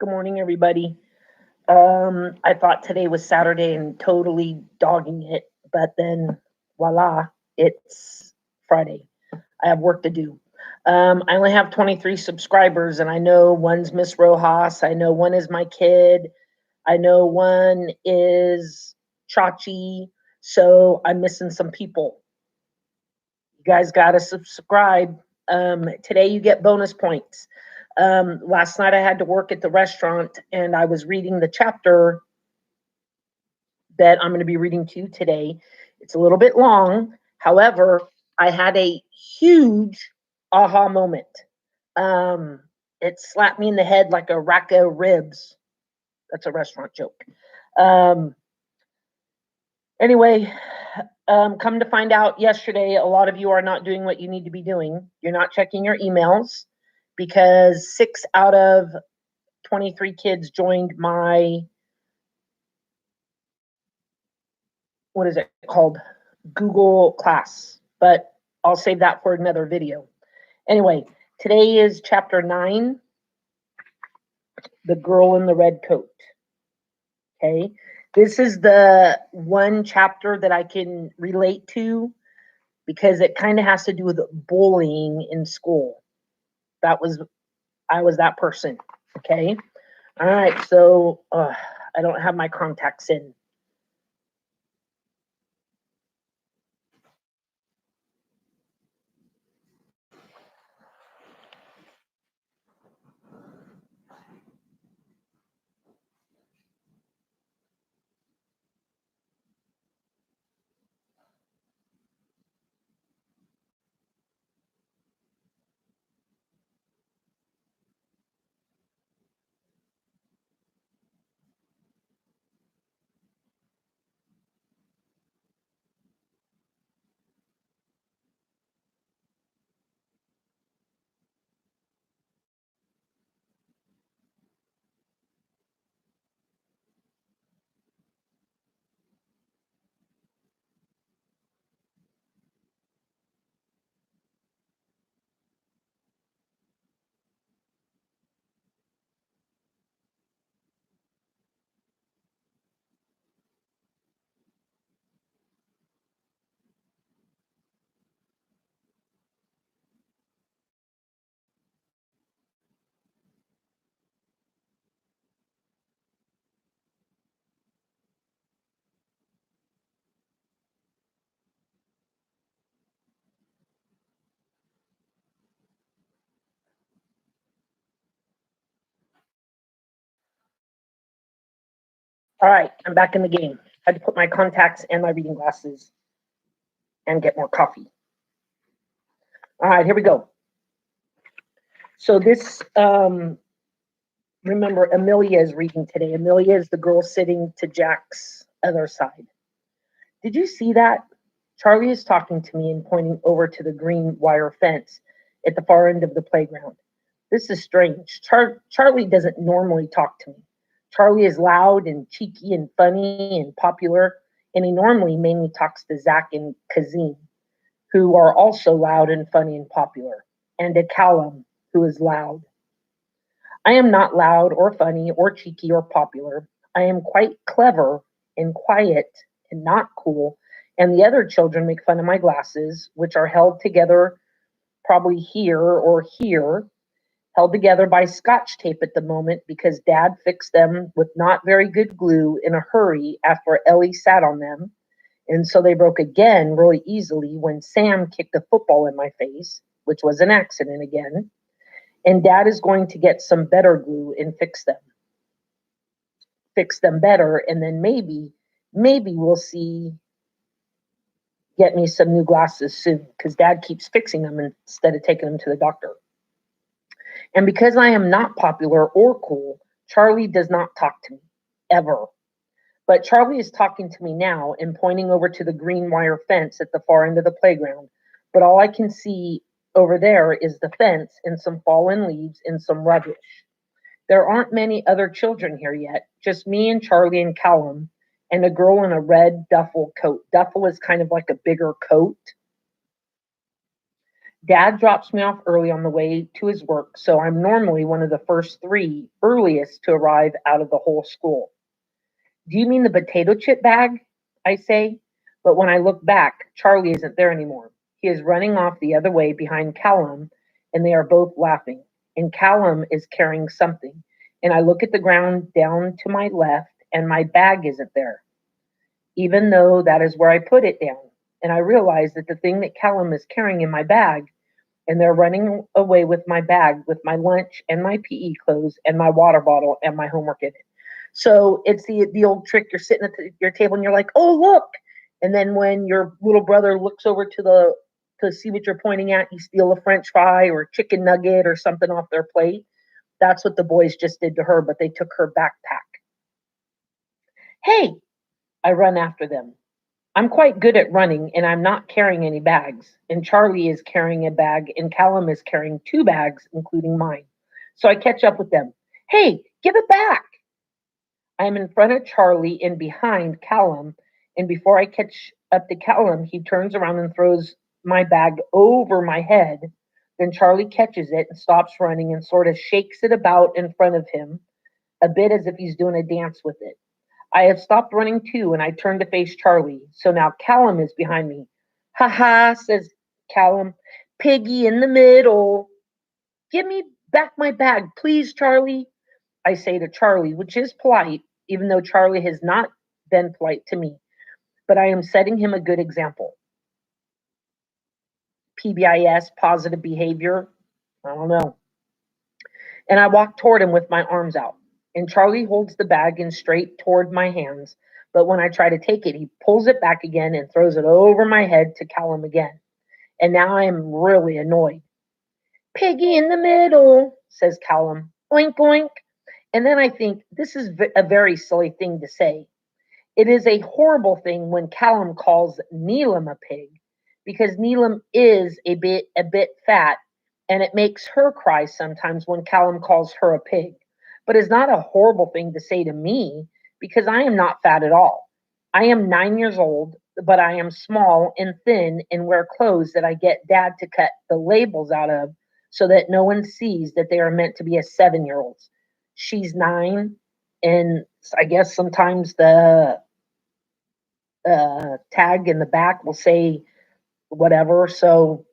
Good morning, everybody. I thought today was Saturday and totally dogging it, but then voila, it's Friday. I have work to do. I only have 23 subscribers, and I know one's Miss Rojas. I know one is my kid. I know one is Chachi. So I'm missing some people. You guys got to subscribe. Today you get bonus points. Last night I had to work at the restaurant and I was reading the chapter that I'm going to be reading to you today. It's a little bit long. However, I had a huge aha moment. Um, it slapped me in the head like a rack of ribs. That's a restaurant joke. Um, anyway, come to find out yesterday, a lot of you are not doing what you need to be doing. You're not checking your emails because 6 out of 23 kids joined my, what is it called? Google class. But I'll save that for another video. Anyway, today is chapter 9, The Girl in the Red Coat. Okay. This is the one chapter that I can relate to because it kind of has to do with bullying in school. I was that person. Okay. All right. So I don't have my contacts in. All right, I'm back in the game. I had to put my contacts and my reading glasses and get more coffee. All right, here we go. So this, remember, Amelia is reading today. Amelia is the girl sitting to Jack's other side. Did you see that? Charlie is talking to me and pointing over to the green wire fence at the far end of the playground. This is strange. Charlie doesn't normally talk to me. Charlie is loud and cheeky and funny and popular, and he normally mainly talks to Zach and Kazim, who are also loud and funny and popular, and to Callum, who is loud. I am not loud or funny or cheeky or popular. I am quite clever and quiet and not cool, and the other children make fun of my glasses, which are held together probably here or here, held together by scotch tape at the moment because Dad fixed them with not very good glue in a hurry after Ellie sat on them. And so they broke again really easily when Sam kicked a football in my face, which was an accident again. And Dad is going to get some better glue and fix them better. And then maybe we'll see, get me some new glasses soon because Dad keeps fixing them instead of taking them to the doctor. And because I am not popular or cool, Charlie does not talk to me ever. But Charlie is talking to me now and pointing over to the green wire fence at the far end of the playground. But all I can see over there is the fence and some fallen leaves and some rubbish. There aren't many other children here yet, just me and Charlie and Callum and a girl in a red duffel coat. Duffel is kind of like a bigger coat. Dad drops me off early on the way to his work, so I'm normally one of the first three earliest to arrive out of the whole school. Do you mean the potato chip bag? I say. But when I look back, Charlie isn't there anymore. He is running off the other way behind Callum, and they are both laughing. And Callum is carrying something. And I look at the ground down to my left, and my bag isn't there, even though that is where I put it down. And I realize that the thing that Callum is carrying in my bag, and they're running away with my bag with my lunch and my PE clothes and my water bottle and my homework in it. So it's the old trick. You're sitting at your table and you're like, "Oh, look!" And then when your little brother looks over to see what you're pointing at, you steal a French fry or a chicken nugget or something off their plate. That's what the boys just did to her, but they took her backpack. Hey, I run after them. I'm quite good at running and I'm not carrying any bags. And Charlie is carrying a bag and Callum is carrying two bags, including mine. So I catch up with them. Hey, give it back. I am in front of Charlie and behind Callum. And before I catch up to Callum, he turns around and throws my bag over my head. Then Charlie catches it and stops running and sort of shakes it about in front of him, a bit as if he's doing a dance with it. I have stopped running too, and I turn to face Charlie. So now Callum is behind me. Ha ha, says Callum. Piggy in the middle. Give me back my bag, please, Charlie. I say to Charlie, which is polite, even though Charlie has not been polite to me. But I am setting him a good example. PBIS, positive behavior. I don't know. And I walk toward him with my arms out. And Charlie holds the bag in straight toward my hands, but when I try to take it, he pulls it back again and throws it over my head to Callum again. And now I am really annoyed. Piggy in the middle, says Callum. Oink, oink. And then I think this is a very silly thing to say. It is a horrible thing when Callum calls Neelam a pig, because Neelam is a bit fat, and it makes her cry sometimes when Callum calls her a pig. But it's not a horrible thing to say to me because I am not fat at all. I am 9 years old, but I am small and thin and wear clothes that I get dad to cut the labels out of so that no one sees that they are meant to be a 7 year old's. She's 9, and I guess sometimes the tag in the back will say whatever. So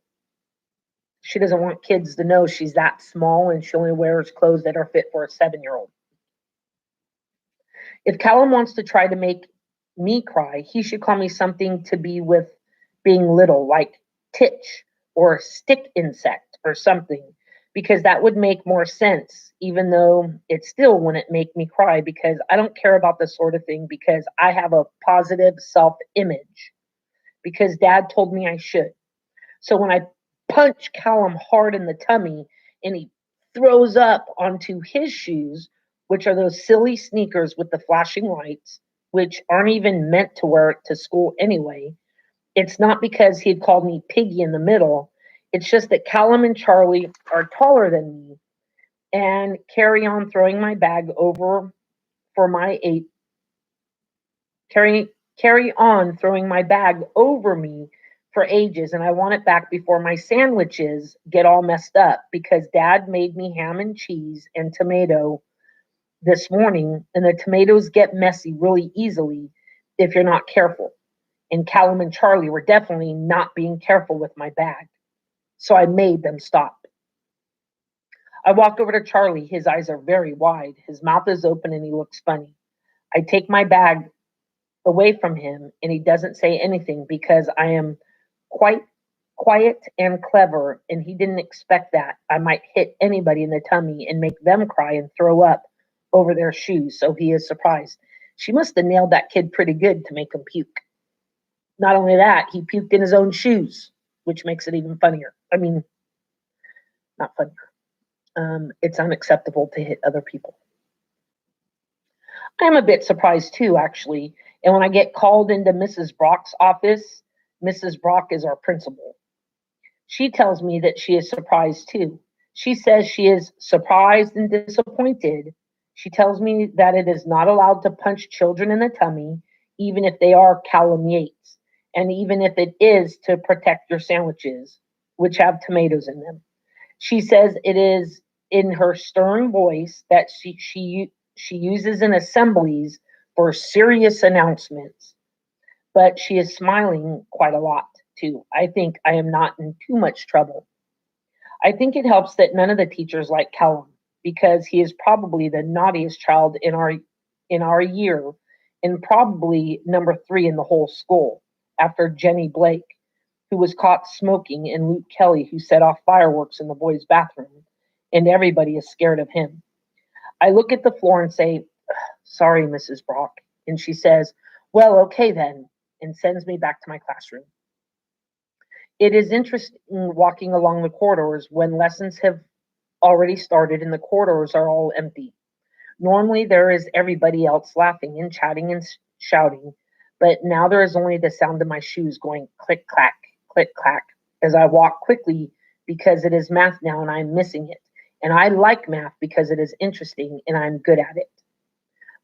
she doesn't want kids to know she's that small and she only wears clothes that are fit for a 7 year old. If Callum wants to try to make me cry, he should call me something to be with being little, like titch or stick insect or something, because that would make more sense, even though it still wouldn't make me cry because I don't care about this sort of thing because I have a positive self image because dad told me I should. So when I punch Callum hard in the tummy and he throws up onto his shoes, which are those silly sneakers with the flashing lights, which aren't even meant to wear it to school anyway, it's not because he had called me piggy in the middle. It's just that Callum and Charlie are taller than me and carry on throwing my bag over for my eight carry carry on throwing my bag over me for ages, and I want it back before my sandwiches get all messed up because dad made me ham and cheese and tomato this morning, and the tomatoes get messy really easily if you're not careful. And Callum and Charlie were definitely not being careful with my bag. So I made them stop. I walk over to Charlie. His eyes are very wide. His mouth is open and he looks funny. I take my bag away from him and he doesn't say anything because I am quite quiet and clever and he didn't expect that I might hit anybody in the tummy and make them cry and throw up over their shoes, so he is surprised. She must have nailed that kid pretty good to make him puke. Not only that, he puked in his own shoes, which makes it even funnier. I mean, not funnier. It's unacceptable to hit other people. I'm a bit surprised too, actually. And when I get called into Mrs. Brock's office, Mrs. Brock is our principal. She tells me that she is surprised too. She says she is surprised and disappointed. She tells me that it is not allowed to punch children in the tummy, even if they are Callum Yates, and even if it is to protect your sandwiches, which have tomatoes in them. She says it is in her stern voice that she uses in assemblies for serious announcements, but she is smiling quite a lot too. I think I am not in too much trouble. I think it helps that none of the teachers like Callum because he is probably the naughtiest child in our year and probably number 3 in the whole school after Jenny Blake, who was caught smoking, and Luke Kelly, who set off fireworks in the boys' bathroom, and everybody is scared of him. I look at the floor and say, "Sorry, Mrs. Brock." And she says, "Well, okay then," and sends me back to my classroom. It is interesting walking along the corridors when lessons have already started and the corridors are all empty. Normally, there is everybody else laughing and chatting and shouting, but now there is only the sound of my shoes going click clack, click clack as I walk quickly because it is math now and I'm missing it. And I like math because it is interesting and I'm good at it.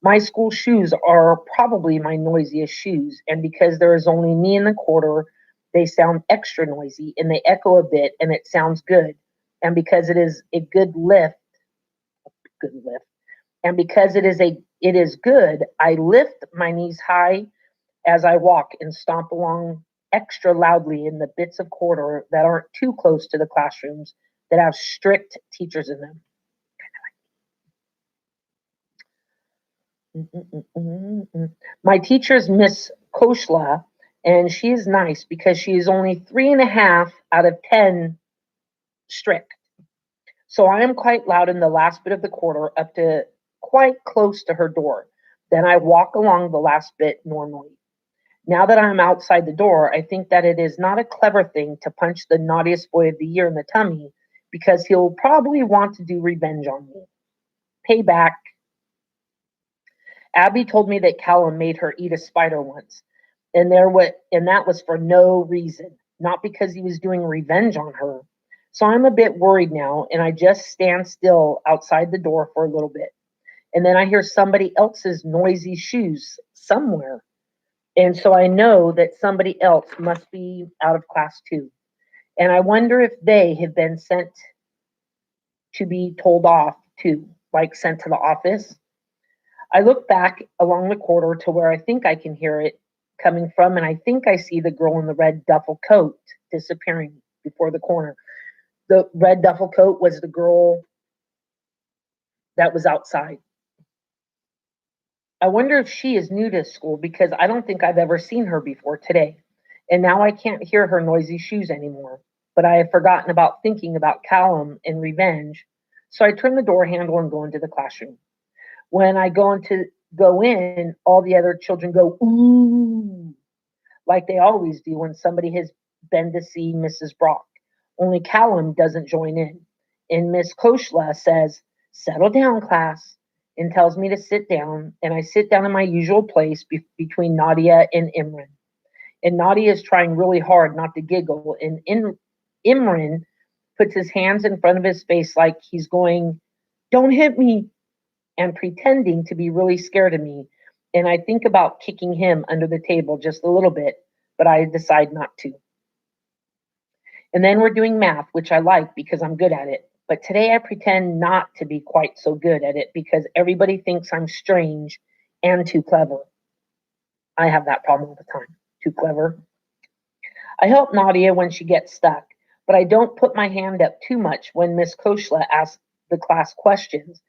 My school shoes are probably my noisiest shoes, and because there is only me in the quarter, they sound extra noisy and they echo a bit and it sounds good. And because it is a good lift, and because it is good, I lift my knees high as I walk and stomp along extra loudly in the bits of corridor that aren't too close to the classrooms that have strict teachers in them. My teacher is Miss Koshla, and she is nice because she is only 3.5 out of 10 strict. So I am quite loud in the last bit of the corridor up to quite close to her door. Then I walk along the last bit normally. Now that I'm outside the door, I think that it is not a clever thing to punch the naughtiest boy of the year in the tummy because he'll probably want to do revenge on me. Payback. Abby told me that Callum made her eat a spider once, and that was for no reason, not because he was doing revenge on her. So I'm a bit worried now, and I just stand still outside the door for a little bit. And then I hear somebody else's noisy shoes somewhere. And so I know that somebody else must be out of class too. And I wonder if they have been sent to be told off too, like sent to the office. I look back along the corridor to where I think I can hear it coming from, and I think I see the girl in the red duffel coat disappearing before the corner. The red duffel coat was the girl that was outside. I wonder if she is new to school because I don't think I've ever seen her before today. And now I can't hear her noisy shoes anymore. But I have forgotten about thinking about Callum and revenge. So I turn the door handle and go into the classroom. When I go in, all the other children go ooh, like they always do when somebody has been to see Mrs. Brock. Only Callum doesn't join in. And Miss Koshla says, "Settle down, class," and tells me to sit down. And I sit down in my usual place between Nadia and Imran. And Nadia is trying really hard not to giggle. And Imran puts his hands in front of his face like he's going, "Don't hit me," and pretending to be really scared of me. And I think about kicking him under the table just a little bit, but I decide not to. And then we're doing math, which I like because I'm good at it. But today I pretend not to be quite so good at it because everybody thinks I'm strange and too clever. I have that problem all the time. Too clever. I help Nadia when she gets stuck, but I don't put my hand up too much when Miss Koshla asks the class questions.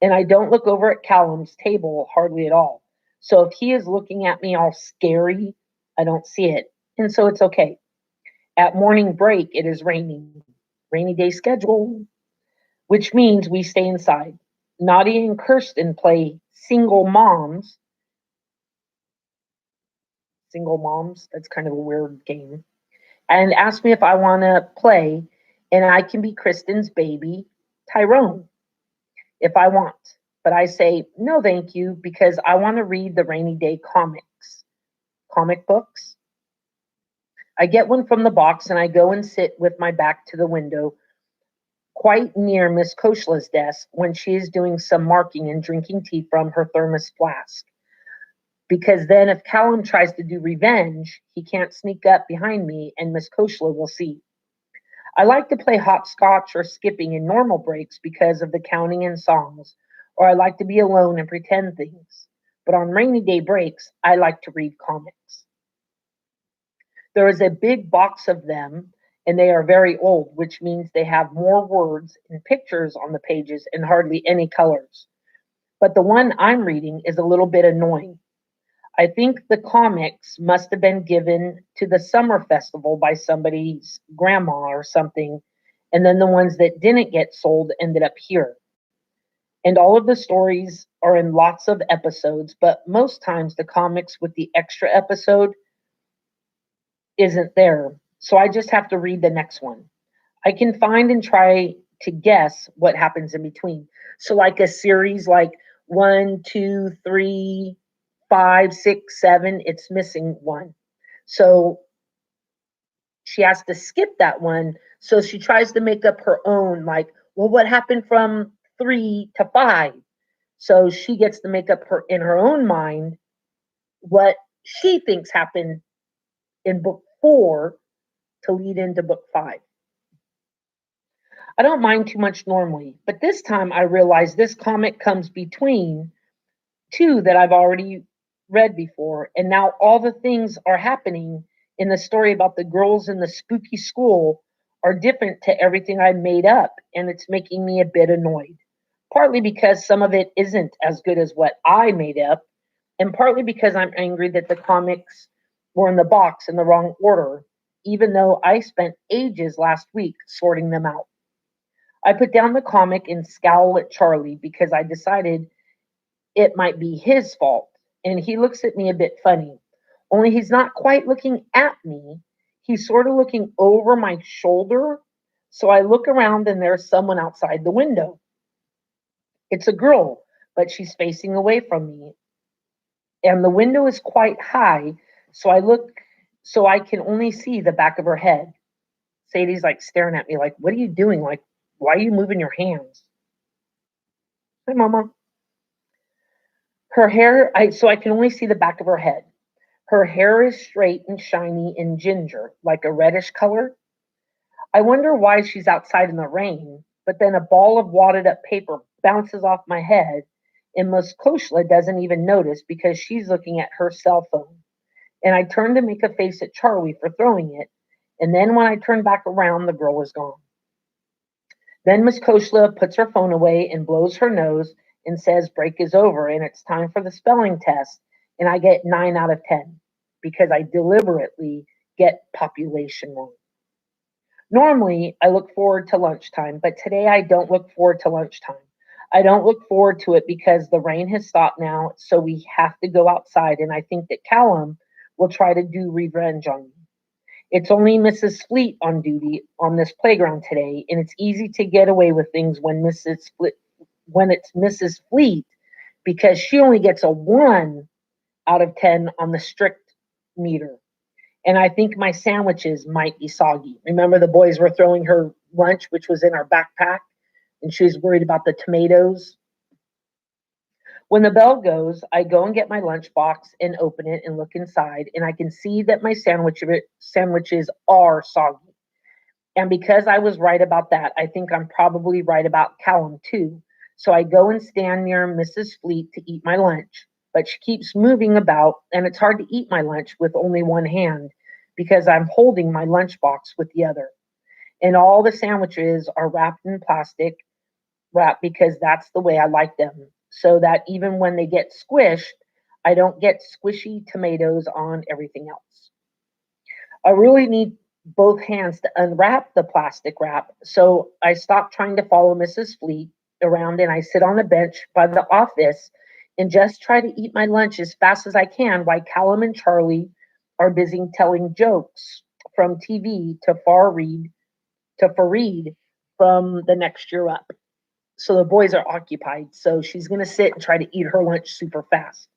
And I don't look over at Callum's table hardly at all. So if he is looking at me all scary, I don't see it. And so it's okay. At morning break, it is raining. Rainy day schedule, which means we stay inside. Nadia and Kirsten play single moms. Single moms, that's kind of a weird game. And ask me if I want to play, and I can be Kristen's baby, Tyrone, if I want. But I say, no, thank you, because I want to read the rainy day comic books. I get one from the box and I go and sit with my back to the window, quite near Miss Koshla's desk when she is doing some marking and drinking tea from her thermos flask. Because then if Callum tries to do revenge, he can't sneak up behind me and Miss Koshla will see. I like to play hopscotch or skipping in normal breaks because of the counting and songs, or I like to be alone and pretend things. But on rainy day breaks, I like to read comics. There is a big box of them, and they are very old, which means they have more words and pictures on the pages and hardly any colors. But the one I'm reading is a little bit annoying. I think the comics must have been given to the summer festival by somebody's grandma or something, and then the ones that didn't get sold ended up here. And all of the stories are in lots of episodes, but most times the comics with the extra episode isn't there. So I just have to read the next one. I can find and try to guess what happens in between. So, like a series like one, two, three, five, six, seven, it's missing one. So she has to skip that one. So she tries to make up her own, like, well, what happened from three to five? So she gets to make up her in her own mind what she thinks happened in book four to lead into book five. I don't mind too much normally, but this time I realize this comic comes between two that I've already read before, and now all the things are happening in the story about the girls in the spooky school are different to everything I made up, and it's making me a bit annoyed. Partly because some of it isn't as good as what I made up, and partly because I'm angry that the comics were in the box in the wrong order, even though I spent ages last week sorting them out. I put down the comic and scowl at Charlie because I decided it might be his fault. And he looks at me a bit funny. Only he's not quite looking at me. He's sort of looking over my shoulder. So I look around and there's someone outside the window. It's a girl, but she's facing away from me. And the window is quite high. So I look, so I can only see the back of her head. Sadie's like staring at me, like, what are you doing? Like, why are you moving your hands? Hi, Mama. Her hair, so I can only see the back of her head. Her hair is straight and shiny and ginger, like a reddish color. I wonder why she's outside in the rain, but then a ball of wadded up paper bounces off my head, and Miss Koshla doesn't even notice because she's looking at her cell phone. And I turn to make a face at Charlie for throwing it, and then when I turn back around, the girl is gone. Then Miss Koshla puts her phone away and blows her nose and says break is over and it's time for the spelling test. And I get 9 out of 10 because I deliberately get population wrong. Normally, I look forward to lunchtime, but today I don't look forward to lunchtime. I don't look forward to it because the rain has stopped now, so we have to go outside. And I think that Callum will try to do revenge on me. It's only Mrs. Fleet on duty on this playground today, and it's easy to get away with things when it's Mrs. Fleet because she only gets a 1 out of 10 on the strict meter. And I think my sandwiches might be soggy. Remember the boys were throwing her lunch, which was in our backpack, and she was worried about the tomatoes. When the bell goes, I go and get my lunchbox and open it and look inside, and I can see that my sandwiches are soggy. And because I was right about that, I think I'm probably right about Callum too. So I go and stand near Mrs. Fleet to eat my lunch, but she keeps moving about, and it's hard to eat my lunch with only one hand because I'm holding my lunchbox with the other. And all the sandwiches are wrapped in plastic wrap because that's the way I like them, so that even when they get squished, I don't get squishy tomatoes on everything else. I really need both hands to unwrap the plastic wrap, so I stop trying to follow Mrs. Fleet around and I sit on the bench by the office and just try to eat my lunch as fast as I can while Callum and Charlie are busy telling jokes from TV to Fareed from the next year up. So the boys are occupied. So she's going to sit and try to eat her lunch super fast.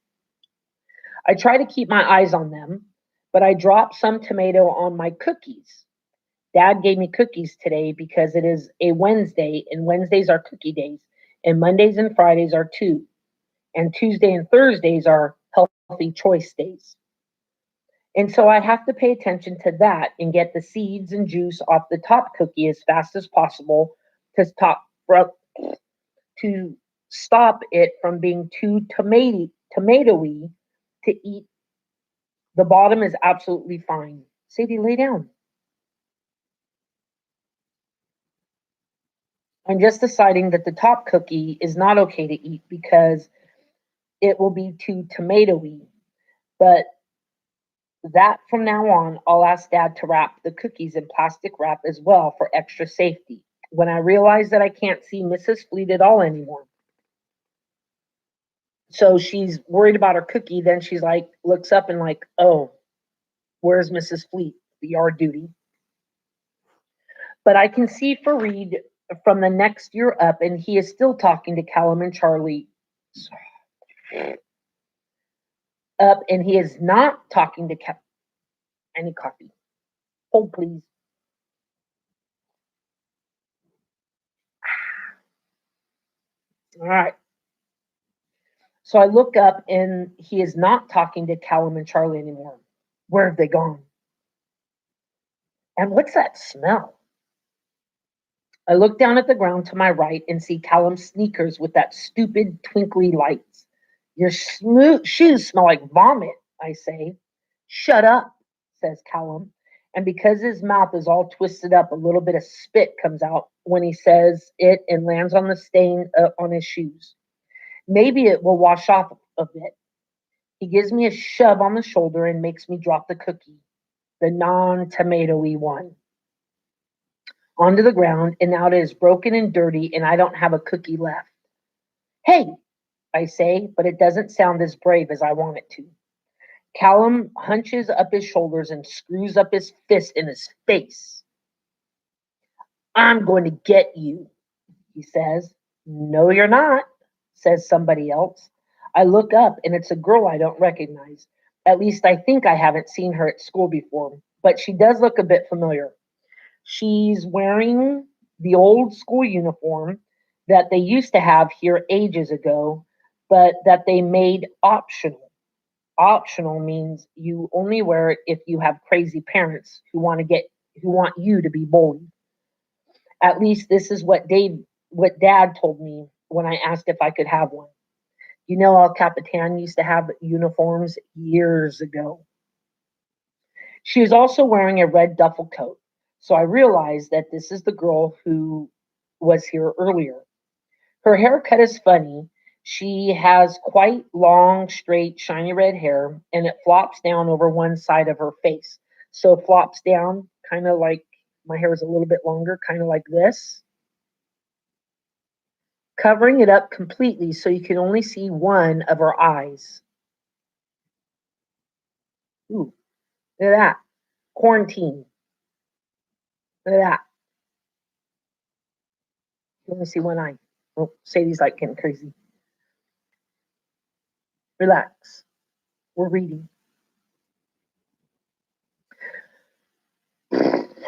I try to keep my eyes on them, but I drop some tomato on my cookies. Dad gave me cookies today because it is a Wednesday, and Wednesdays are cookie days, and Mondays and Fridays are too, and Tuesday and Thursdays are healthy choice days. And so I have to pay attention to that and get the seeds and juice off the top cookie as fast as possible to to stop it from being too tomatoey to eat. The bottom is absolutely fine. Sadie, lay down. I'm just deciding that the top cookie is not okay to eat because it will be too tomatoey. But that from now on, I'll ask Dad to wrap the cookies in plastic wrap as well for extra safety. When I realize that I can't see Mrs. Fleet at all anymore, so she's worried about her cookie, then she's like, looks up and like, oh, where's Mrs. Fleet? The yard duty. But I can see Fareed from the next year up, and he is still talking to Callum and Charlie up, and he is not talking to any coffee. Hold, please. All right. So I look up, and he is not talking to Callum and Charlie anymore. Where have they gone? And what's that smell? I look down at the ground to my right and see Callum's sneakers with that stupid twinkly lights. Your shoes smell like vomit, I say. Shut up, says Callum. And because his mouth is all twisted up, a little bit of spit comes out when he says it and lands on the stain on his shoes. Maybe it will wash off a bit. He gives me a shove on the shoulder and makes me drop the cookie, the non tomatoey one, onto the ground, and now it is broken and dirty, and I don't have a cookie left. Hey, I say, but it doesn't sound as brave as I want it to. Callum hunches up his shoulders and screws up his fist in his face. I'm going to get you, he says. No, you're not, says somebody else. I look up and it's a girl I don't recognize. At least I think I haven't seen her at school before, but she does look a bit familiar. She's wearing the old school uniform that they used to have here ages ago, but that they made optional. Optional means you only wear it if you have crazy parents who want you to be bullied. At least this is what Dad told me when I asked if I could have one. You know, El Capitan used to have uniforms years ago. She is also wearing a red duffel coat, so I realized that this is the girl who was here earlier. Her haircut is funny. She has quite long, straight, shiny red hair, and it flops down over one side of her face. So it flops down, kind of like my hair is a little bit longer, kind of like this, covering it up completely so you can only see one of her eyes. Ooh, look at that. Quarantine. Look at that. You only see one eye. Oh, Sadie's like getting crazy. Relax. We're reading.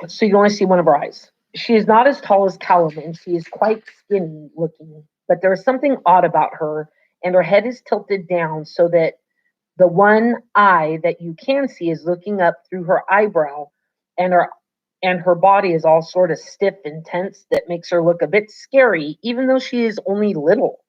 So you only see one of her eyes. She is not as tall as Callum, and she is quite skinny looking, but there is something odd about her, and her head is tilted down so that the one eye that you can see is looking up through her eyebrow, and her body is all sort of stiff and tense that makes her look a bit scary, even though she is only little.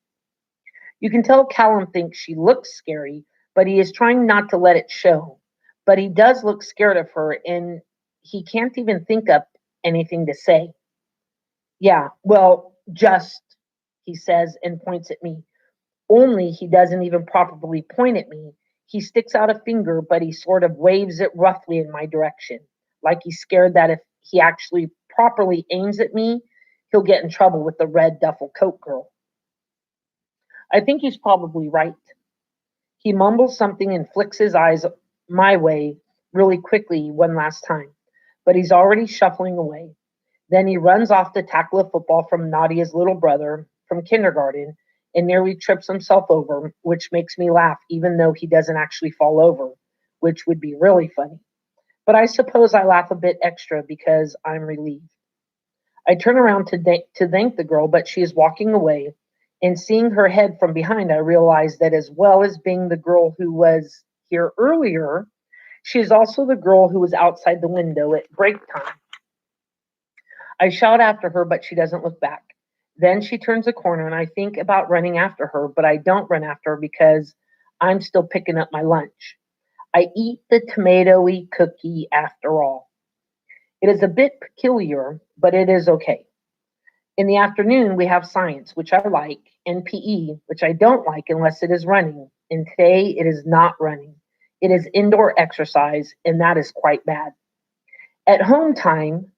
You can tell Callum thinks she looks scary, but he is trying not to let it show. But he does look scared of her, and he can't even think up anything to say. Yeah, well, just, he says and points at me. Only he doesn't even properly point at me. He sticks out a finger, but he sort of waves it roughly in my direction, like he's scared that if he actually properly aims at me, he'll get in trouble with the red duffel coat girl. I think he's probably right. He mumbles something and flicks his eyes my way really quickly one last time, but he's already shuffling away. Then he runs off to tackle a football from Nadia's little brother from kindergarten and nearly trips himself over, which makes me laugh, even though he doesn't actually fall over, which would be really funny. But I suppose I laugh a bit extra because I'm relieved. I turn around to thank the girl, but she is walking away. And seeing her head from behind, I realize that as well as being the girl who was here earlier, She is also the girl who was outside the window at break time. I shout after her, but she doesn't look back. Then she turns a corner, and I think about running after her, but I don't run after her because I'm still picking up my lunch. I eat the tomatoey cookie after all. It is a bit peculiar, but it is okay. In the afternoon, we have science, which I like, and PE, which I don't like unless it is running. And today it is not running. It is indoor exercise, and that is quite bad. At home time,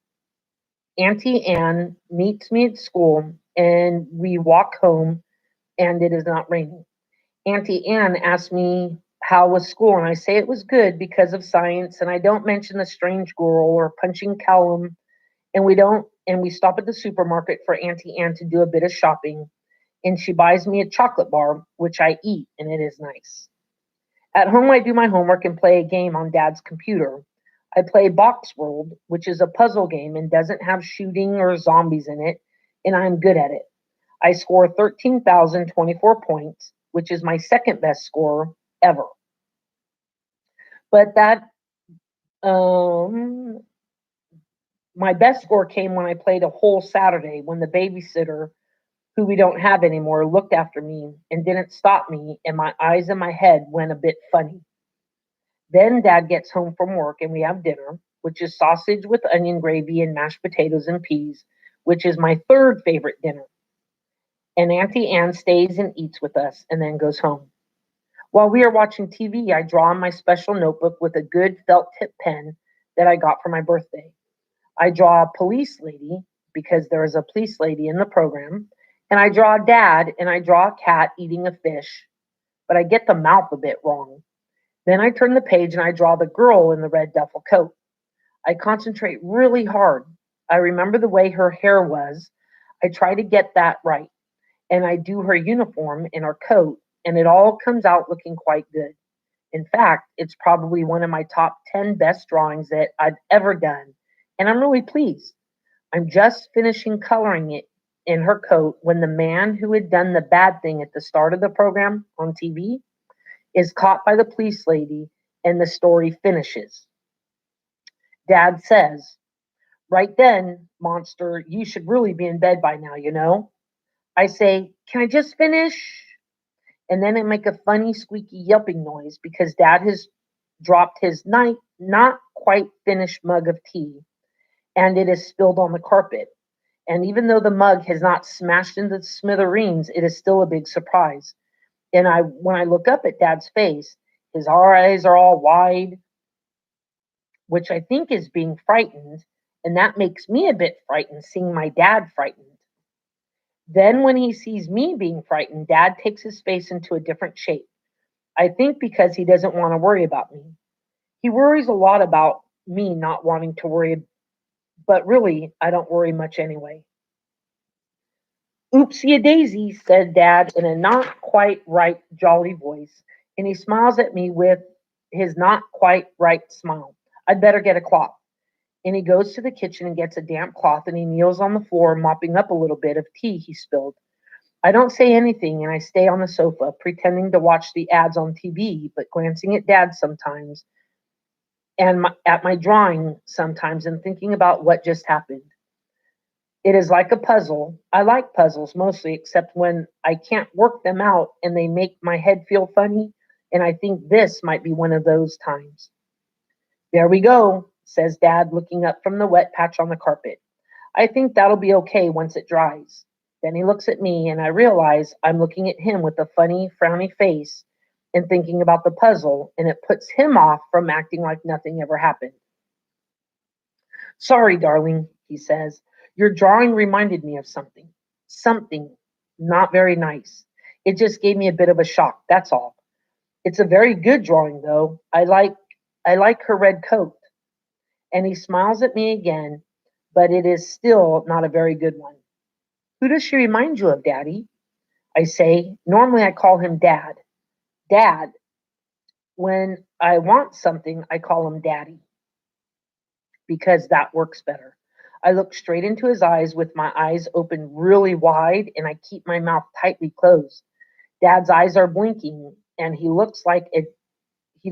Auntie Anne meets me at school, and we walk home, and it is not raining. Auntie Anne asked me how was school, and I say it was good because of science, and I don't mention the strange girl or punching Callum, and we stop at the supermarket for Auntie Anne to do a bit of shopping, and she buys me a chocolate bar, which I eat, and it is nice. At home, I do my homework and play a game on Dad's computer. I play Box World, which is a puzzle game and doesn't have shooting or zombies in it, and I'm good at it. I score 13,024 points, which is my second best score ever. But um, my best score came when I played a whole Saturday when the babysitter, who we don't have anymore, looked after me and didn't stop me, and my eyes and my head went a bit funny. Then Dad gets home from work and we have dinner, which is sausage with onion gravy and mashed potatoes and peas, which is my third favorite dinner. And Auntie Anne stays and eats with us and then goes home. While we are watching TV, I draw on my special notebook with a good felt tip pen that I got for my birthday. I draw a police lady because there is a police lady in the program, and I draw Dad and I draw a cat eating a fish, but I get the mouth a bit wrong. Then I turn the page and I draw the girl in the red duffel coat. I concentrate really hard. I remember the way her hair was. I try to get that right. And I do her uniform and her coat, and it all comes out looking quite good. In fact, it's probably one of my top 10 best drawings that I've ever done, and I'm really pleased. I'm just finishing coloring it in her coat when the man who had done the bad thing at the start of the program on TV is caught by the police lady, and the story finishes. Dad says, "Right then, monster, you should really be in bed by now, you know." I say, "Can I just finish?" And then I make a funny squeaky yelping noise because Dad has dropped his not quite finished mug of tea, and it is spilled on the carpet. And even though the mug has not smashed into smithereens, it is still a big surprise. And when I look up at Dad's face, his eyes are all wide, which I think is being frightened, and that makes me a bit frightened seeing my dad frightened. Then, when he sees me being frightened, Dad takes his face into a different shape. I think because he doesn't want to worry about me. He worries a lot about me not wanting to worry, but really, I don't worry much anyway. "Oopsie a daisy," said Dad in a not quite right jolly voice, and he smiles at me with his not quite right smile. "I'd better get a cloth." And he goes to the kitchen and gets a damp cloth and he kneels on the floor, mopping up a little bit of tea he spilled. I don't say anything and I stay on the sofa, pretending to watch the ads on TV, but glancing at Dad sometimes and at my drawing sometimes and thinking about what just happened. It is like a puzzle. I like puzzles mostly, except when I can't work them out and they make my head feel funny. And I think this might be one of those times. "There we go," says Dad, looking up from the wet patch on the carpet. "I think that'll be okay once it dries." Then he looks at me, and I realize I'm looking at him with a funny, frowny face and thinking about the puzzle, and it puts him off from acting like nothing ever happened. "Sorry, darling," he says. "Your drawing reminded me of something. Something not very nice. It just gave me a bit of a shock, that's all. It's a very good drawing, though. I like her red coat." And he smiles at me again, but it is still not a very good one. "Who does she remind you of, Daddy?" I say. Normally I call him Dad. Dad. When I want something, I call him Daddy because that works better. I look straight into his eyes with my eyes open really wide and I keep my mouth tightly closed. Dad's eyes are blinking and he looks like he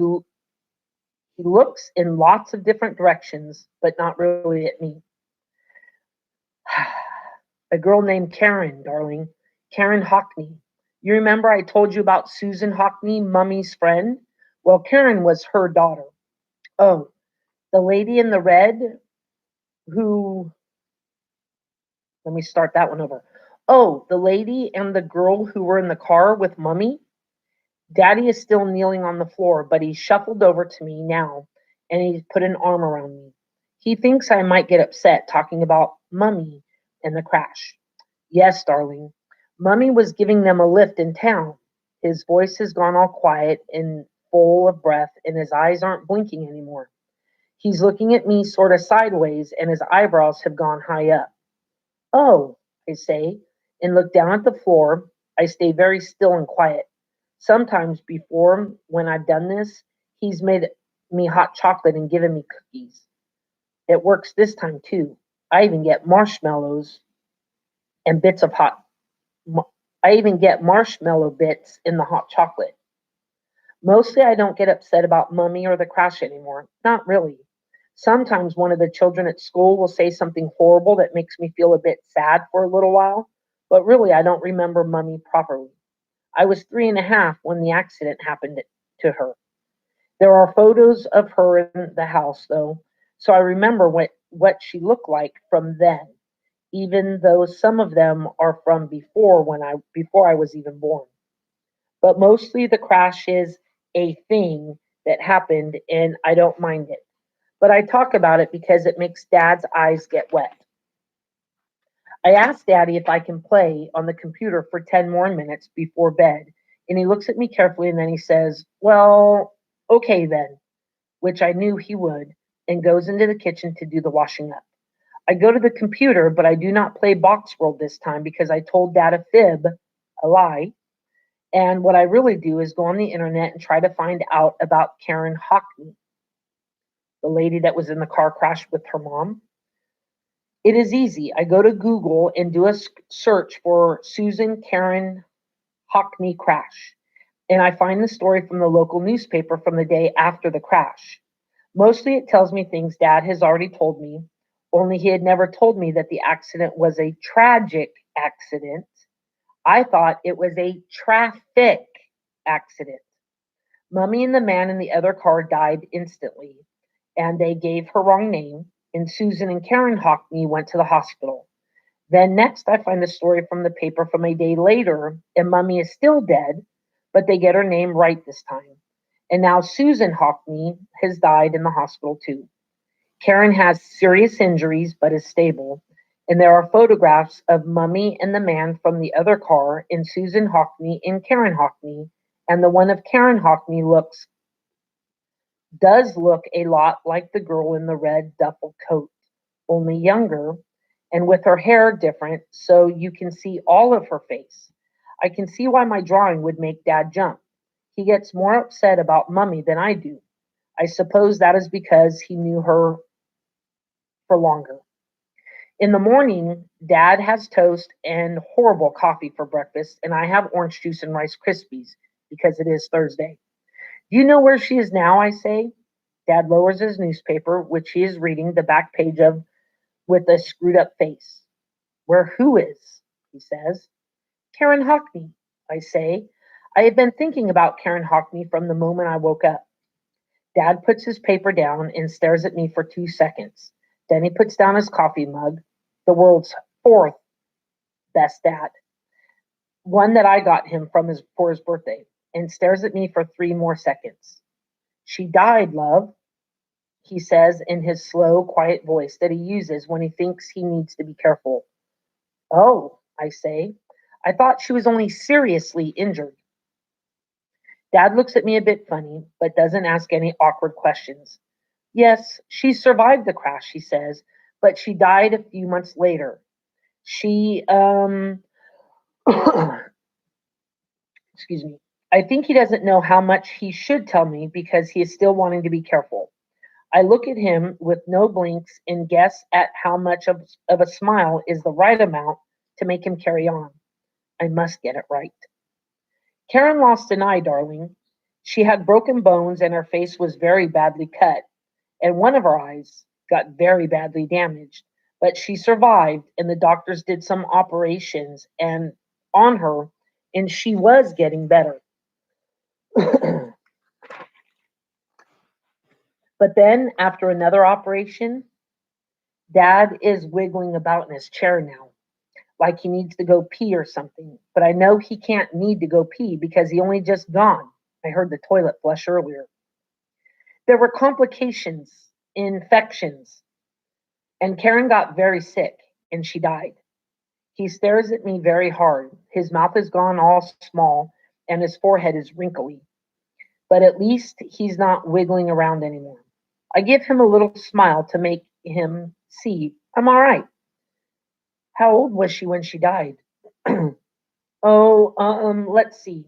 He looks in lots of different directions, but not really at me. A girl named Karen, darling. Karen Hockney. You remember I told you about Susan Hockney, Mummy's friend? Well, Karen was her daughter. Oh, the lady in the red who, let me start that one over. Oh, the lady and the girl who were in the car with Mummy? Daddy is still kneeling on the floor, but he's shuffled over to me now and he's put an arm around me. He thinks I might get upset talking about Mummy and the crash. Yes, darling. Mummy was giving them a lift in town. His voice has gone all quiet and full of breath, and his eyes aren't blinking anymore. He's looking at me sort of sideways, and his eyebrows have gone high up. Oh, I say, and look down at the floor. I stay very still and quiet. Sometimes before, when I've done this, he's made me hot chocolate and given me cookies. It works this time too. I even get marshmallows and bits of hot. I even get marshmallow bits in the hot chocolate. Mostly, I don't get upset about Mummy or the crash anymore. Not really. Sometimes one of the children at school will say something horrible that makes me feel a bit sad for a little while, but really, I don't remember Mummy properly. I was 3.5 when the accident happened to her. There are photos of her in the house, though, so I remember what she looked like from then, even though some of them are from before I was even born. But mostly the crash is a thing that happened and I don't mind it. But I talk about it because it makes Dad's eyes get wet. I ask Daddy if I can play on the computer for 10 more minutes before bed, and he looks at me carefully and then he says, well, okay then, which I knew he would, and goes into the kitchen to do the washing up. I go to the computer, but I do not play Box World this time because I told Dad a fib, a lie, and what I really do is go on the internet and try to find out about Karen Hockney, the lady that was in the car crash with her mom. It is easy. I go to Google and do a search for Susan Karen Hockney crash, and I find the story from the local newspaper from the day after the crash. Mostly it tells me things Dad has already told me, only he had never told me that the accident was a tragic accident. I thought it was a traffic accident. Mummy and the man in the other car died instantly, and they gave her wrong name, and Susan and Karen Hockney went to the hospital. Then next I find a story from the paper from a day later, and Mummy is still dead, but they get her name right this time. And now Susan Hockney has died in the hospital too. Karen has serious injuries but is stable. And there are photographs of Mummy and the man from the other car, and Susan Hockney and Karen Hockney. And the one of Karen Hockney does look a lot like the girl in the red duffel coat, only younger, and with her hair different, so you can see all of her face. I can see why my drawing would make Dad jump. He gets more upset about Mummy than I do. I suppose that is because he knew her for longer. In the morning, Dad has toast and horrible coffee for breakfast, and I have orange juice and Rice Krispies because it is Thursday. Do you know where she is now? I say. Dad lowers his newspaper, which he is reading the back page of with a screwed up face. Where who is? He says. Karen Hockney, I say. I have been thinking about Karen Hockney from the moment I woke up. Dad puts his paper down and stares at me for 2 seconds. Then he puts down his coffee mug, the world's fourth best dad, one that I got him for his birthday, and stares at me for 3 more seconds. She died, love, he says in his slow, quiet voice that he uses when he thinks he needs to be careful. Oh, I say. I thought she was only seriously injured. Dad looks at me a bit funny, but doesn't ask any awkward questions. Yes, she survived the crash, he says, but she died a few months later. She, excuse me. I think he doesn't know how much he should tell me because he is still wanting to be careful. I look at him with no blinks and guess at how much of a smile is the right amount to make him carry on. I must get it right. Karen lost an eye, darling. She had broken bones and her face was very badly cut, and one of her eyes got very badly damaged. But she survived, and the doctors did some operations and on her, and she was getting better. But then, after another operation, Dad is wiggling about in his chair now, like he needs to go pee or something. But I know he can't need to go pee because he only just gone. I heard the toilet flush earlier. There were complications, infections, and Karen got very sick and she died. He stares at me very hard. His mouth is gone all small and his forehead is wrinkly, but at least he's not wiggling around anymore. I give him a little smile to make him see I'm all right. How old was she when she died? Let's see.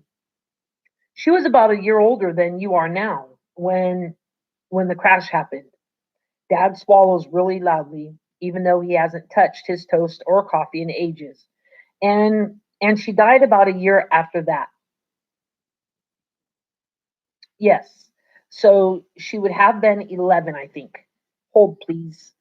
She was about a year older than you are now when the crash happened. Dad swallows really loudly, even though he hasn't touched his toast or coffee in ages. And she died about a year after that. Yes. So she would have been 11, I think. Hold, please.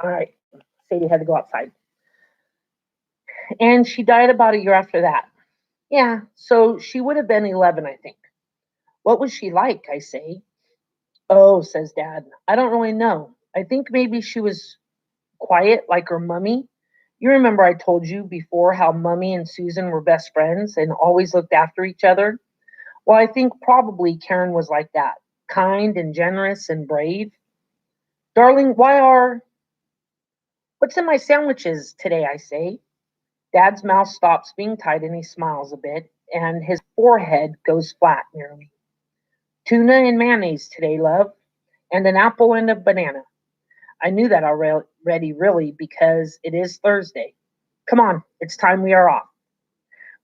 All right. Sadie had to go outside. And she died about a year after that. Yeah, so she would have been 11, I think. What was she like? I say. Oh, says Dad. I don't really know. I think maybe she was quiet like her mummy. You remember I told you before how Mummy and Susan were best friends and always looked after each other? Well, I think probably Karen was like that, kind and generous and brave. Darling, what's in my sandwiches today? I say. Dad's mouth stops being tight and he smiles a bit, and his forehead goes flat near me. Tuna and mayonnaise today, love, and an apple and a banana. I knew that already, really, because it is Thursday. Come on, it's time we are off.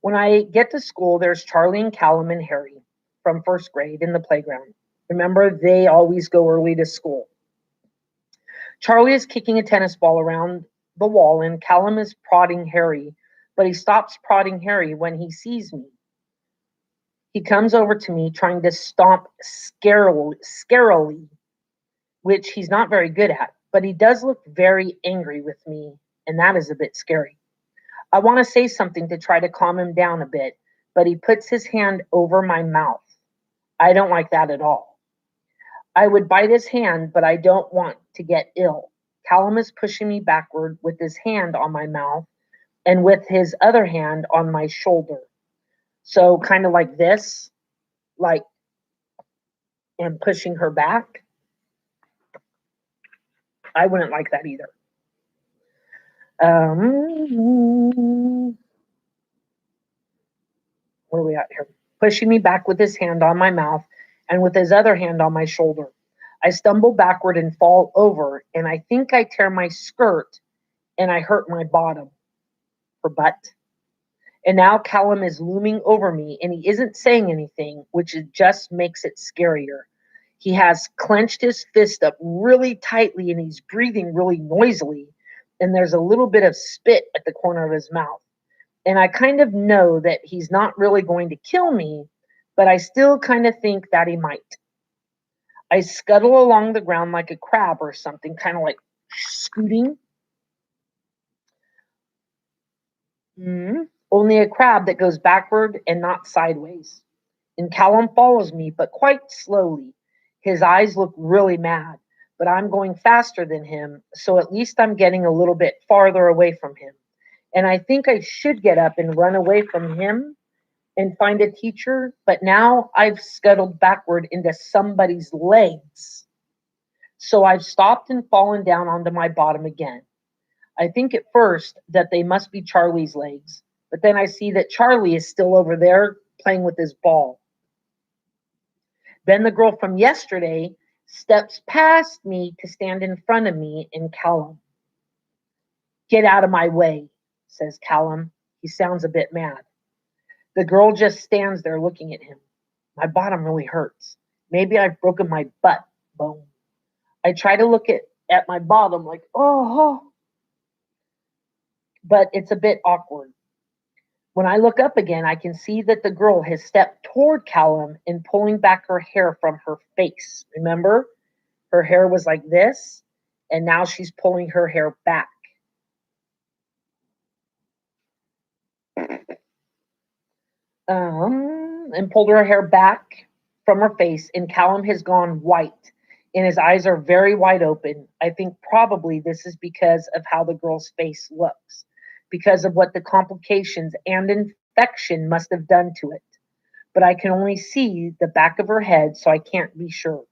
When I get to school, there's Charlie and Callum and Harry from first grade in the playground. Remember, they always go early to school. Charlie is kicking a tennis ball around the wall, and Callum is prodding Harry, but he stops prodding Harry when he sees me. He comes over to me, trying to stomp scarily, which he's not very good at, but he does look very angry with me, and that is a bit scary. I want to say something to try to calm him down a bit, but he puts his hand over my mouth. I don't like that at all. I would bite his hand, but I don't want to get ill. Callum is pushing me backward with his hand on my mouth and with his other hand on my shoulder. So, kind of like this, like, and pushing her back. I wouldn't like that either. Where are we at here? Pushing me back with his hand on my mouth and with his other hand on my shoulder. I stumble backward and fall over, and I think I tear my skirt and I hurt my bottom or butt. And now Callum is looming over me and he isn't saying anything, which just makes it scarier. He has clenched his fist up really tightly and he's breathing really noisily. And there's a little bit of spit at the corner of his mouth. And I kind of know that he's not really going to kill me, but I still kind of think that he might. I scuttle along the ground like a crab or something, kind of like scooting. Only a crab that goes backward and not sideways. And Callum follows me, but quite slowly. His eyes look really mad, but I'm going faster than him, so at least I'm getting a little bit farther away from him. And I think I should get up and run away from him and find a teacher, but now I've scuttled backward into somebody's legs. So I've stopped and fallen down onto my bottom again. I think at first that they must be Charlie's legs, but then I see that Charlie is still over there playing with his ball. Then the girl from yesterday steps past me to stand in front of me and Callum. Get out of my way, says Callum. He sounds a bit mad. The girl just stands there looking at him. My bottom really hurts. Maybe I've broken my butt bone. I try to look at my bottom like, oh, but it's a bit awkward. When I look up again, I can see that the girl has stepped toward Callum and pulling back her hair from her face. Remember? Her hair was like this, and now she's pulling her hair back. And pulled her hair back from her face, and Callum has gone white, and his eyes are very wide open. I think probably this is because of how the girl's face looks, because of what the complications and infection must have done to it. But I can only see the back of her head, so I can't be sure.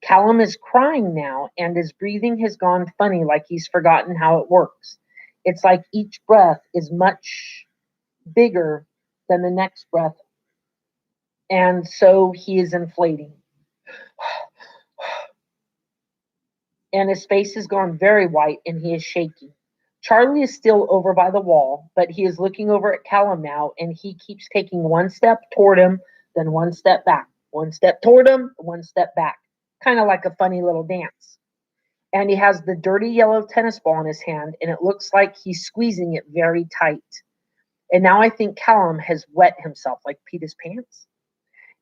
Callum is crying now, and his breathing has gone funny, like he's forgotten how it works. It's like each breath is much bigger than the next breath, and so he is inflating. And his face has gone very white, and he is shaking. Charlie is still over by the wall, but he is looking over at Callum now, and he keeps taking one step toward him, then one step back, one step toward him, one step back, kind of like a funny little dance. And he has the dirty yellow tennis ball in his hand, and it looks like he's squeezing it very tight. And now I think Callum has wet himself, like peed his pants.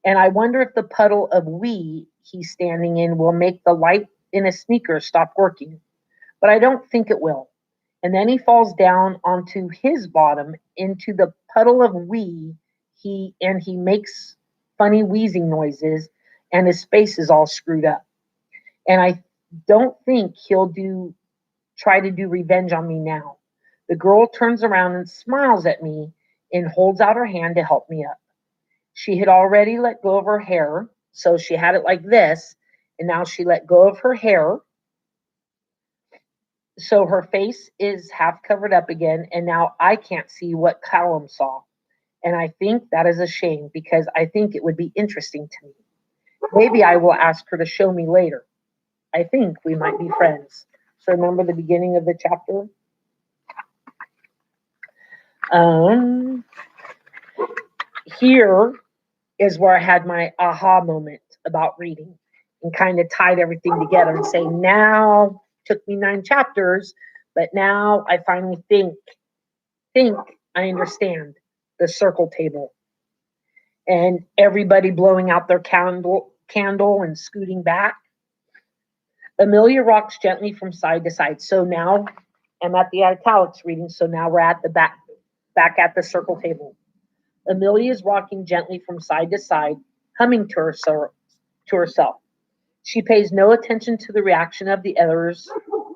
And I wonder if the puddle of wee he's standing in will make the light in his sneakers stop working. But I don't think it will. And then he falls down onto his bottom into the puddle of wee. He makes funny wheezing noises, and his face is all screwed up. And I don't think he'll try to do revenge on me now. The girl turns around and smiles at me and holds out her hand to help me up. She had already let go of her hair, so she had it like this, and now she let go of her hair. So her face is half covered up again, and now I can't see what Callum saw. And I think that is a shame because I think it would be interesting to me. Maybe I will ask her to show me later. I think we might be friends. So remember the beginning of the chapter? Here is where I had my aha moment about reading and kind of tied everything together and say, now, took me 9 chapters, but now I finally think I understand the circle table and everybody blowing out their candle and scooting back. Amelia rocks gently from side to side. So now I'm at the italics reading. So now we're at the back at the circle table. Amelia is rocking gently from side to side, humming to herself. She pays no attention to the reaction of the others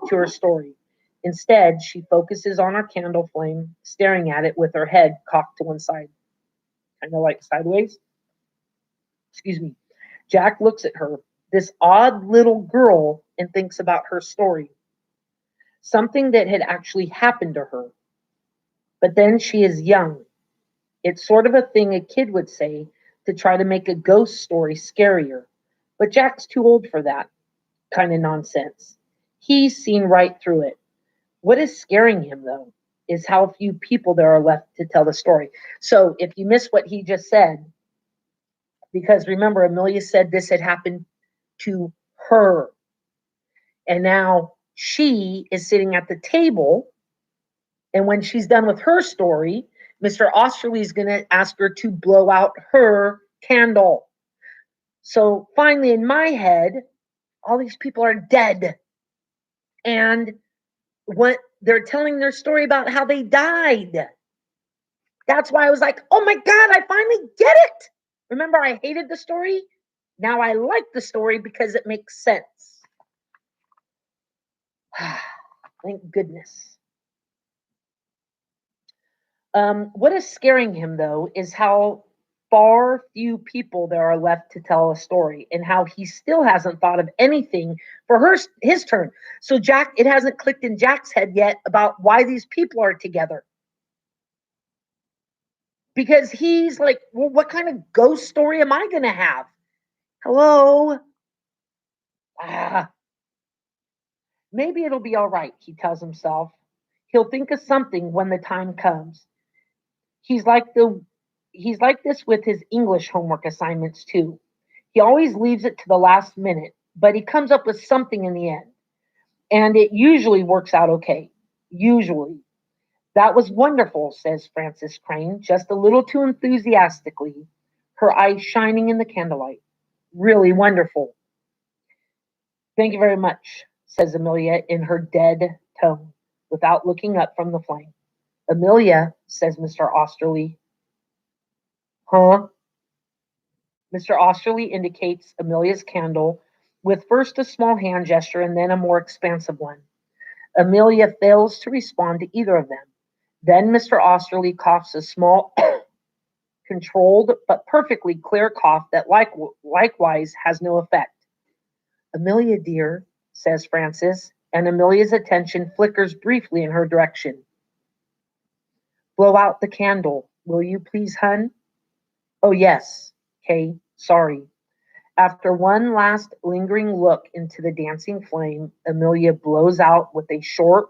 to her story. Instead, she focuses on her candle flame, staring at it with her head cocked to one side, kind of like sideways. Excuse me. Jack looks at her, this odd little girl, and thinks about her story, something that had actually happened to her. But then she is young. It's sort of a thing a kid would say to try to make a ghost story scarier. But Jack's too old for that kind of nonsense. He's seen right through it. What is scaring him, though, is how few people there are left to tell the story. So if you miss what he just said, because remember, Amelia said this had happened to her. And now she is sitting at the table. And when she's done with her story, Mr. Osterly is going to ask her to blow out her candle. So finally, in my head, all these people are dead. And what they're telling their story about how they died. That's why I was like, oh my God, I finally get it. Remember, I hated the story. Now I like the story because it makes sense. Thank goodness. What is scaring him, though, is how far few people there are left to tell a story and how he still hasn't thought of anything for his turn. So, Jack, it hasn't clicked in Jack's head yet about why these people are together. Because he's like, well, what kind of ghost story am I going to have? Hello? Ah, maybe it'll be all right, he tells himself. He'll think of something when the time comes. He's like the he's like this with his English homework assignments too. He always leaves it to the last minute, but he comes up with something in the end. And it usually works out okay. Usually. That was wonderful, says Frances Crane, just a little too enthusiastically, her eyes shining in the candlelight. Really wonderful. Thank you very much, says Amelia in her dead tone, without looking up from the flame. Amelia, says Mr. Osterley. Huh? Mr. Osterley indicates Amelia's candle with first a small hand gesture and then a more expansive one. Amelia fails to respond to either of them. Then Mr. Osterley coughs a small, controlled but perfectly clear cough that likewise has no effect. Amelia, dear, says Frances, and Amelia's attention flickers briefly in her direction. Blow out the candle, will you please, hun? Oh, yes, Kay, sorry. After one last lingering look into the dancing flame, Amelia blows out with a short,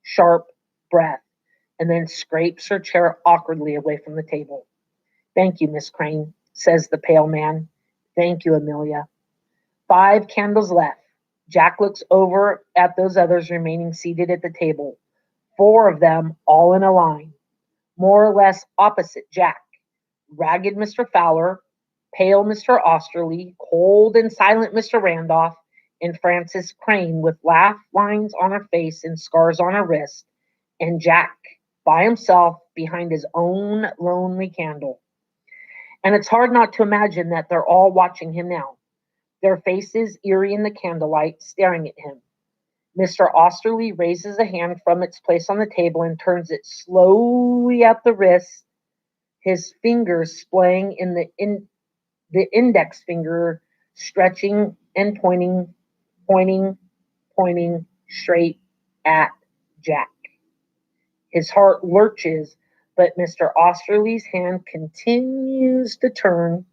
sharp breath and then scrapes her chair awkwardly away from the table. Thank you, Miss Crane, says the pale man. Thank you, Amelia. 5 candles left. Jack looks over at those others remaining seated at the table, 4 of them all in a line, more or less opposite Jack. Ragged Mr. Fowler, pale Mr. Osterley, cold and silent Mr. Randolph, and Frances Crane with laugh lines on her face and scars on her wrist, and Jack by himself behind his own lonely candle. And it's hard not to imagine that they're all watching him now, their faces eerie in the candlelight, staring at him. Mr. Osterley raises a hand from its place on the table and turns it slowly at the wrist, his fingers splaying in the index finger stretching and pointing, pointing straight at Jack. His heart lurches, but Mr. Osterley's hand continues to turn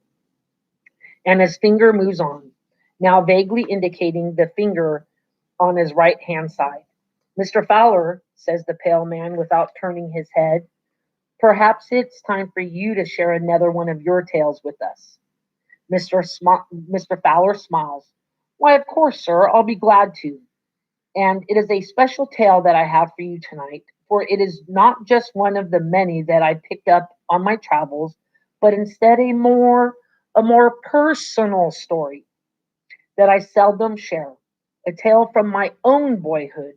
and his finger moves on, now vaguely indicating the finger on his right hand side. Mr. Fowler, says the pale man without turning his head, perhaps it's time for you to share another one of your tales with us. Mr. Fowler smiles. Why, of course, sir, I'll be glad to. And it is a special tale that I have for you tonight, for it is not just one of the many that I picked up on my travels, but instead a more personal story that I seldom share, a tale from my own boyhood.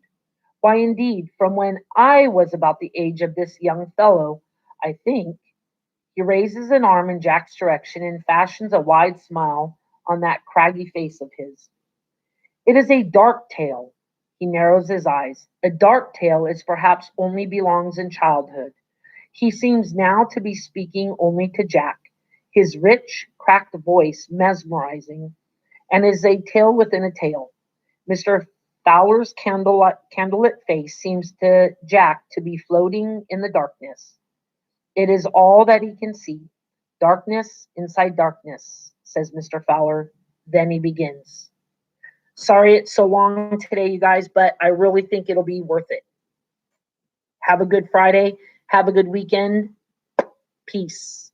Why, indeed, from when I was about the age of this young fellow, I think. He raises an arm in Jack's direction and fashions a wide smile on that craggy face of his. It is a dark tale. He narrows his eyes. A dark tale is perhaps only belongs in childhood. He seems now to be speaking only to Jack, his rich, cracked voice mesmerizing, and is a tale within a tale. Mr. Fowler's candlelit face seems to Jack to be floating in the darkness. It is all that he can see. Darkness inside darkness, says Mr. Fowler. Then he begins. Sorry it's so long today, you guys, but I really think it'll be worth it. Have a good Friday. Have a good weekend. Peace.